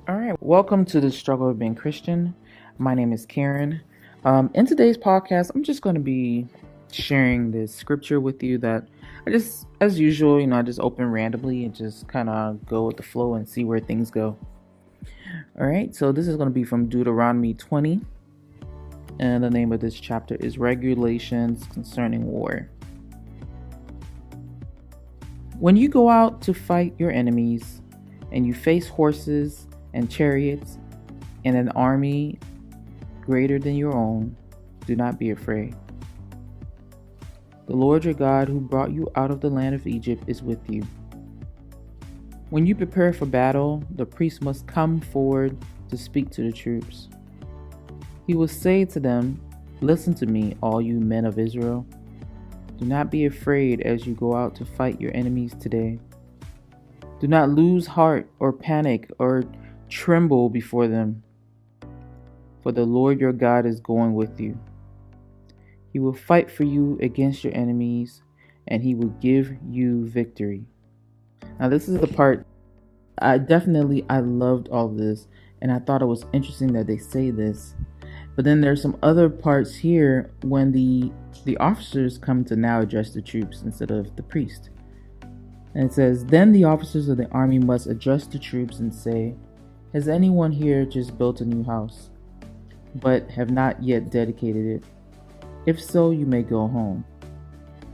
All right, welcome to the Struggle of Being Christian. My name is Karen. In today's podcast, I'm just going to be sharing this scripture with you that I just, as usual, I just open randomly and just kind of go with the flow and see where things go. All right, so this is going to be from Deuteronomy 20, and the name of this chapter is Regulations Concerning War. When you go out to fight your enemies and you face horses and chariots and an army greater than your own, do not be afraid. The Lord your God, who brought you out of the land of Egypt, is with you. When you prepare for battle, the priest must come forward to speak to the troops. He will say to them, "Listen to me, all you men of Israel. Do not be afraid as you go out to fight your enemies today. Do not lose heart or panic or tremble before them, for the Lord your God is going with you. He will fight for you against your enemies, and he will give you victory." Now, this is the part I loved all this, and I thought it was interesting that they say this. But then there's some other parts here when the officers come to now address the troops instead of the priest. And it says, "Then the officers of the army must address the troops and say, 'Has anyone here just built a new house, but have not yet dedicated it? If so, you may go home.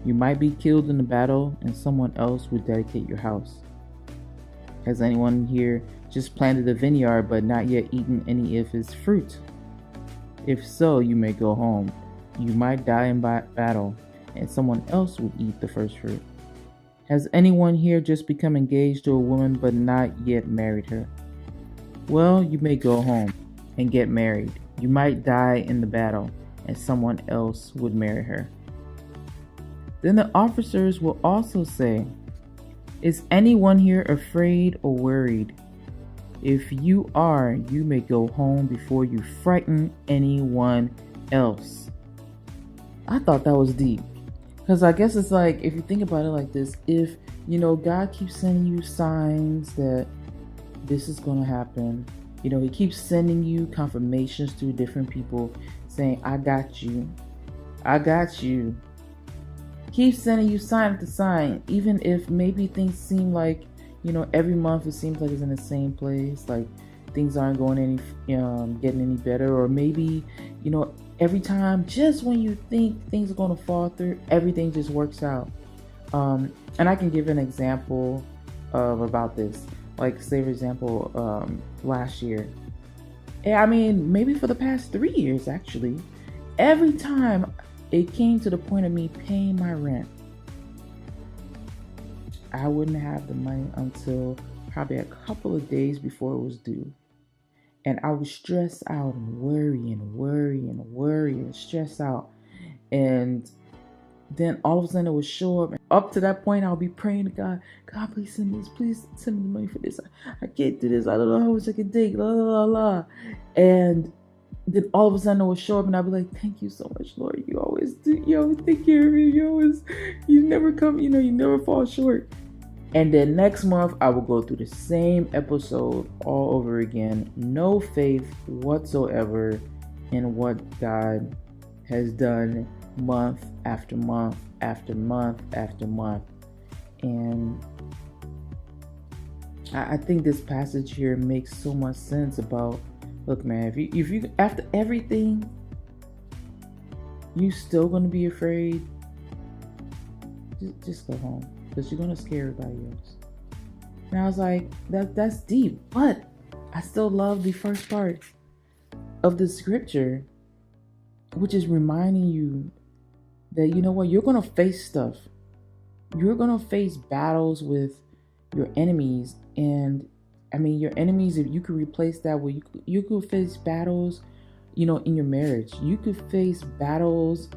You might be killed in the battle, and someone else will dedicate your house. Has anyone here just planted a vineyard, but not yet eaten any of its fruit? If so, you may go home. You might die in battle, and someone else will eat the first fruit. Has anyone here just become engaged to a woman, but not yet married her? Well, you may go home and get married. You might die in the battle, and someone else would marry her.' Then the officers will also say, 'Is anyone here afraid or worried? If you are, you may go home before you frighten anyone else.'" I thought that was deep. Because I guess it's like, if you think about it like this, if, God keeps sending you signs that this is going to happen, he keeps sending you confirmations through different people saying, "I got you. I got you." Keep sending you sign after sign, even if maybe things seem like, every month it seems like it's in the same place, like things aren't going getting any better, or maybe, every time, just when you think things are going to fall through, everything just works out. And I can give an example about this. Like, say for example, last year. I mean, maybe for the past 3 years, actually, every time it came to the point of me paying my rent, I wouldn't have the money until probably a couple of days before it was due. And I would stress out and worry and stress out. And then all of a sudden it would show up. And up to that point, I'll be praying to God, "God, please send me this. Please send me the money for this. I can't do this. I don't know how much I can take. La, la, la, la." And then all of a sudden it would show up, and I'll be like, "Thank you so much, Lord. You always do. You always take care of me. You never come, you never fall short." And then next month, I will go through the same episode all over again. No faith whatsoever in what God has done month after month after month after month. And I think this passage here makes so much sense about, look, man, if you after everything, you still gonna be afraid, just go home, because you're gonna scare everybody else. And I was like, that's deep, but I still love the first part of the scripture, which is reminding you that, you're gonna face stuff. You're gonna face battles with your enemies. And I mean, your enemies, if you could replace that with, you could face battles, in your marriage. You could face battles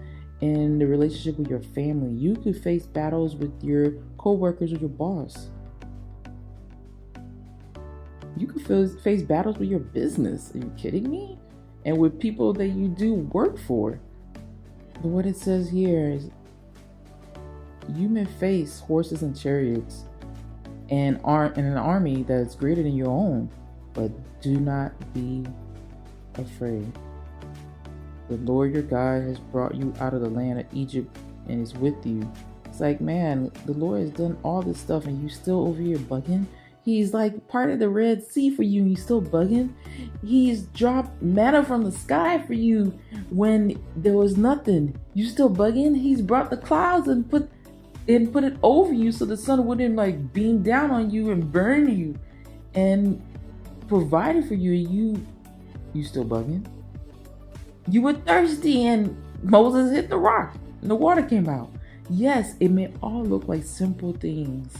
in the relationship with your family. You could face battles with your co-workers or your boss. You could face battles with your business. Are you kidding me? And with people that you do work for. But what it says here is, you may face horses and chariots and an army that's greater than your own. but do not be afraid. The Lord your God has brought you out of the land of Egypt and is with you. It's like, man, the Lord has done all this stuff and you still over here bugging. He's like part of the Red Sea for you and you still bugging. He's dropped manna from the sky for you when there was nothing. You still bugging. He's brought the clouds and put it over you so the sun wouldn't like beam down on you and burn you, and provided for you, and you still bugging. You were thirsty and Moses hit the rock and the water came out. Yes, it may all look like simple things,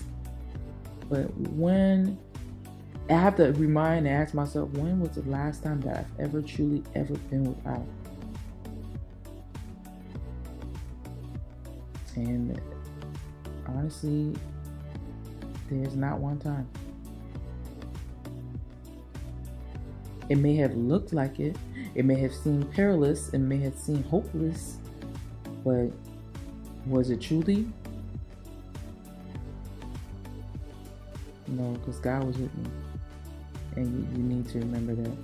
but when I have to remind and ask myself, when was the last time that I've ever truly ever been without? And honestly, there's not one time. It may have looked like it. It may have seemed perilous. It may have seemed hopeless. But was it truly? No, because God was with me. And you need to remember that.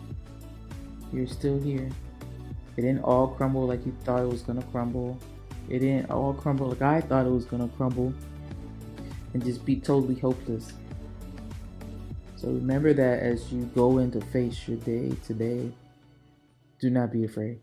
You're still here. It didn't all crumble like you thought it was going to crumble. It didn't all crumble like I thought it was going to crumble. And just be totally hopeless. So remember that as you go in to face your day today, do not be afraid.